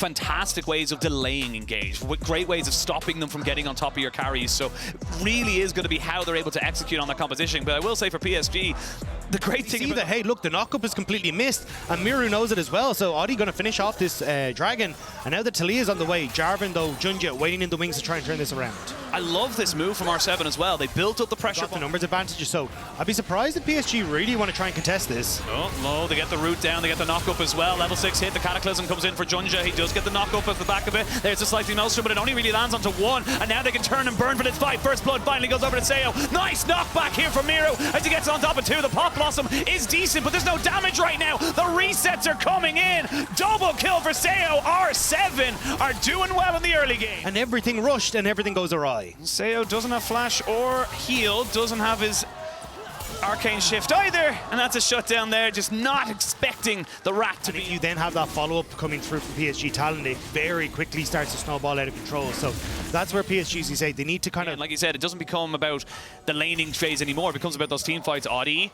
fantastic ways of delaying engage, with great ways of stopping them from getting on top of your carries. So really is going to be how they're able to execute on that composition. But I will say for PSG, the great thing see that, hey, look, the knockup is completely missed, and Miru knows it as well. So Audi going to finish off this Dragon, and now that Talia is on the way. Jarvan, though, Junja waiting in the wings to try and turn this around. I love this move from R7 as well. They built up the pressure. Got the numbers advantages, so I'd be surprised if PSG really want to try and contest this. Oh, no, they get the root down, they get the knock-up as well. Level 6 hit, the Cataclysm comes in for Junja. He does get the knock-up at the back of it. There's a slightly Maelstrom, but it only really lands onto one, and now they can turn and burn for this fight. First blood finally goes over to Seo. Nice knockback here from Miru as he gets on top of two. The Pop Blossom is decent, but there's no damage right now. The resets are coming in. Double kill for Seo. R7 are doing well in the early game. And everything rushed, and everything goes awry. Seo doesn't have flash or heal, doesn't have his arcane shift either, and that's a shutdown there. Just not expecting the rat to be. If you then have that follow-up coming through from PSG Talon, it very quickly starts to snowball out of control. So that's where PSG, as you say, they need to kind of, like you said, it doesn't become about the laning phase anymore. It becomes about those team fights. Audi,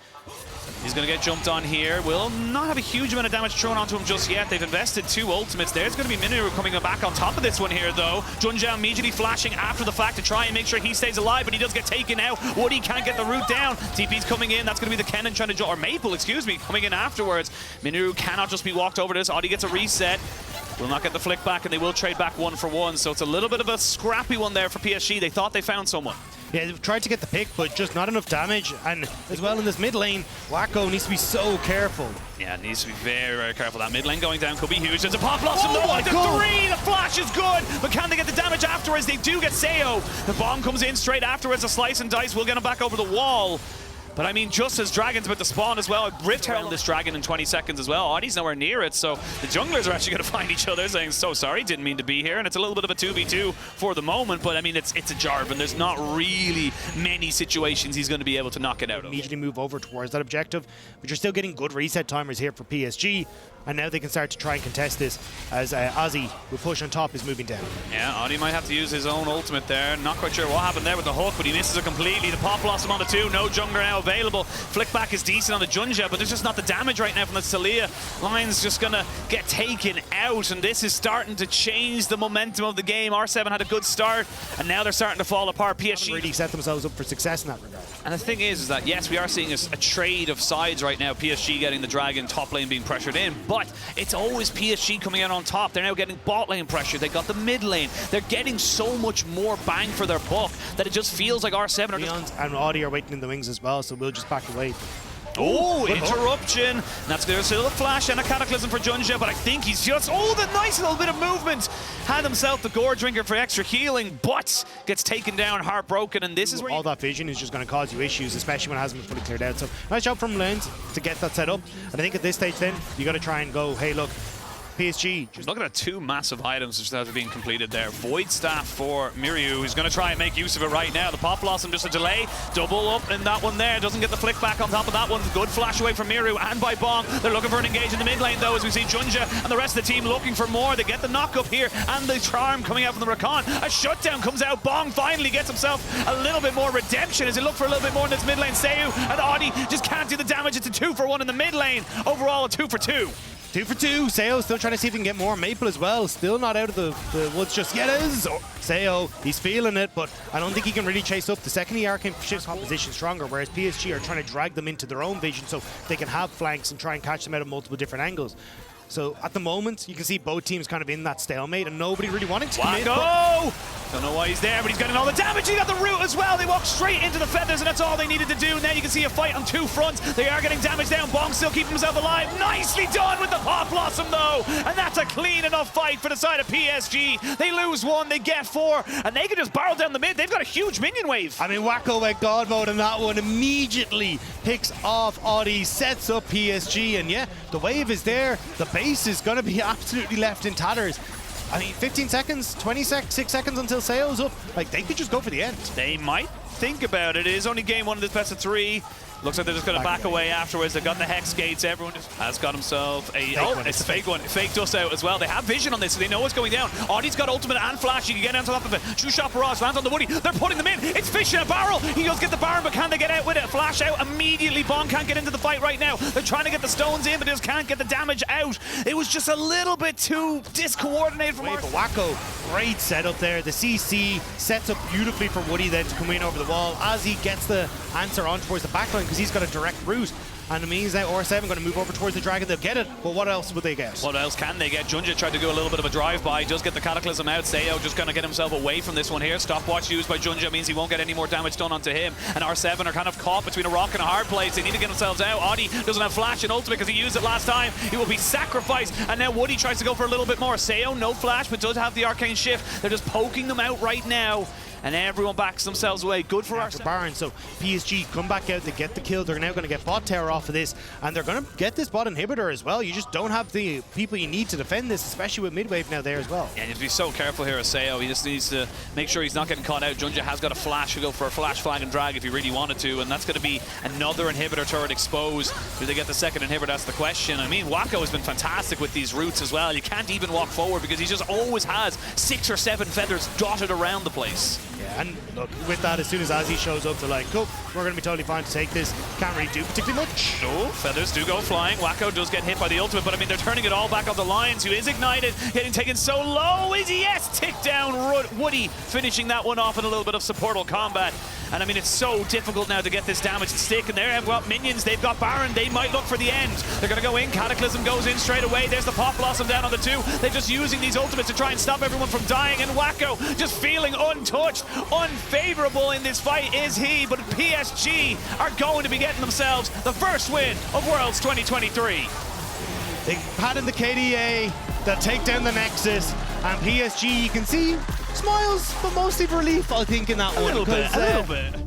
he's going to get jumped on here. Will not have a huge amount of damage thrown onto him just yet. They've invested 2 ultimates. There's going to be Minoru coming back on top of this one here, though. Junja immediately flashing after the fact to try and make sure he stays alive, but he does get taken out. Woody can't get the root down. TP's coming in. That's going to be the Kennen trying to or Maple, excuse me, coming in afterwards. Minoru cannot just be walked over to this. Audi gets a reset. Will not get the flick back, and they will trade back 1 for 1. So it's a little bit of a scrappy one there for PSG. They thought they found someone. Yeah, they've tried to get the pick, but just not enough damage. And as well in this mid lane, Wacko needs to be so careful. Yeah, needs to be very, very careful. That mid lane going down could be huge. There's a Pop Blossom. Oh my God. 3. The flash is good, but can they get the damage afterwards? They do get Seo. The bomb comes in straight afterwards. A slice and dice will get him back over the wall. But I mean, just as Dragon's about to spawn as well, Rift around this Dragon in 20 seconds as well. Audie's nowhere near it, so the junglers are actually going to find each other saying, so sorry, didn't mean to be here. And it's a little bit of a 2v2 for the moment, but I mean, it's a Jarvan. There's not really many situations he's going to be able to knock it out of. Immediately move over towards that objective, but you're still getting good reset timers here for PSG. And now they can start to try and contest this as Ozzy, who push on top, is moving down. Yeah, Audi might have to use his own ultimate there. Not quite sure what happened there with the hook, but he misses it completely. The Pop Blossom on the 2, no jungler now available. Flick back is decent on the Junja, but there's just not the damage right now from the Talia. Line's just gonna get taken out, and this is starting to change the momentum of the game. R7 had a good start, and now they're starting to fall apart. PSG really set themselves up for success in that regard. And the thing is that, yes, we are seeing a trade of sides right now. PSG getting the Dragon, top lane being pressured in, but it's always PSG coming out on top. They're now getting bot lane pressure. They got the mid lane. They're getting so much more bang for their buck that it just feels like R7 are just... And Audi are waiting in the wings as well, so we'll just back away. Oh, interruption. That's there's still a flash and a Cataclysm for Junja, but I think he's just, the nice little bit of movement. Had himself the Gore Drinker for extra healing, but gets taken down, heartbroken, and this is where all that vision is just going to cause you issues, especially when it hasn't been fully cleared out. So nice job from Lens to get that set up. And I think at this stage then, you got to try and go, hey, look, PSG. Just looking at 2 massive items which have been completed there. Void Staff for Miru, who's going to try and make use of it right now. The Pop Blossom, just a delay. Double up in that one there. Doesn't get the flick back on top of that one. Good flash away from Miru and by Bong. They're looking for an engage in the mid lane, though, as we see Junja and the rest of the team looking for more. They get the knock up here and the charm coming out from the Rakan. A shutdown comes out. Bong finally gets himself a little bit more redemption as he looks for a little bit more in this mid lane. Seiyu and Audi just can't do the damage. It's a 2 for 1 in the mid lane. Overall, a 2 for 2. 2 for 2. Seo still trying to see if he can get more. Maple as well. Still not out of the woods just yet. Seo, he's feeling it, but I don't think he can really chase up. The second he arcane shifts composition stronger, whereas PSG are trying to drag them into their own vision so they can have flanks and try and catch them out of multiple different angles. So at the moment, you can see both teams kind of in that stalemate and nobody really wanting to commit. Don't know why he's there, but he's getting all the damage. He got the root as well. They walk straight into the feathers, and that's all they needed to do. Now you can see a fight on 2 fronts. They are getting damage down. Bong still keeping himself alive. Nicely done with the Pop Blossom, though. And that's a clean enough fight for the side of PSG. They lose 1, they get 4, and they can just barrel down the mid. They've got a huge minion wave. I mean, Wacko went God mode in that one. Immediately picks off Audi, sets up PSG, and yeah, the wave is there. The base is going to be absolutely left in tatters. I mean, 15 seconds, 6 seconds until Seo's up. Like, they could just go for the end. They might think about it. It is only game 1 of this best of 3. Looks like they're just going to back away afterwards. They've got the Hex Gates. Everyone just has got himself a... It's a fake one. Fake dust out as well. They have vision on this, so they know what's going down. Audie's got ultimate and flash. He can get on top of it. Shoe Shot Barrage lands on the Woody. They're putting them in. It's Fish in a barrel. He goes get the Baron, but can they get out with it? Flash out immediately. Bomb can't get into the fight right now. They're trying to get the stones in, but they just can't get the damage out. It was just a little bit too discoordinated from But Wacko, great setup there. The CC sets up beautifully for Woody then to come in over the wall as he gets the answer on towards the backline because he's got a direct route. And it means now R7 going to move over towards the Dragon. They'll get it, but what else would they get? What else can they get? Junja tried to do a little bit of a drive-by, does get the Cataclysm out. Seo just going to get himself away from this one here. Stopwatch used by Junja means he won't get any more damage done onto him. And R7 are kind of caught between a rock and a hard place. They need to get themselves out. Audi doesn't have flash and ultimate because he used it last time. He will be sacrificed. And now Woody tries to go for a little bit more. Seo, no flash, but does have the arcane shift. They're just poking them out right now. And everyone backs themselves away. Good for our Baron. So PSG come back out, they get the kill. They're now going to get bot tower off of this, and they're going to get this bot inhibitor as well. You just don't have the people you need to defend this, especially with midwave now there as well. Yeah, you have to be so careful here, Seo. He just needs to make sure he's not getting caught out. Junja has got a flash to go for a flash, flag, and drag if he really wanted to, and that's going to be another inhibitor turret exposed. Do they get the second inhibitor? That's the question. I mean, Wacko has been fantastic with these routes as well. You can't even walk forward because he just always has 6 or 7 feathers dotted around the place. Yeah, and look, with that, as soon as Azzy shows up, they're like, cool, we're going to be totally fine to take this. Can't really do particularly much. No, feathers do go flying. Wacko does get hit by the ultimate, but I mean, they're turning it all back on the Lions, who is ignited, getting taken so low. Is he? Yes, tick down Woody, finishing that one off in a little bit of supportal combat. And I mean, it's so difficult now to get this damage to stick, and they've got minions, they've got Baron, they might look for the end. They're going to go in, Cataclysm goes in straight away, there's the Pop Blossom down on the 2. They're just using these ultimates to try and stop everyone from dying, and Wacko just feeling untouched, unfavorable in this fight is he, but PSG are going to be getting themselves the first win of Worlds 2023. They pat in the KDA, they'll take down the Nexus, and PSG, you can see, smiles, but mostly relief, I think, in that one. A little bit.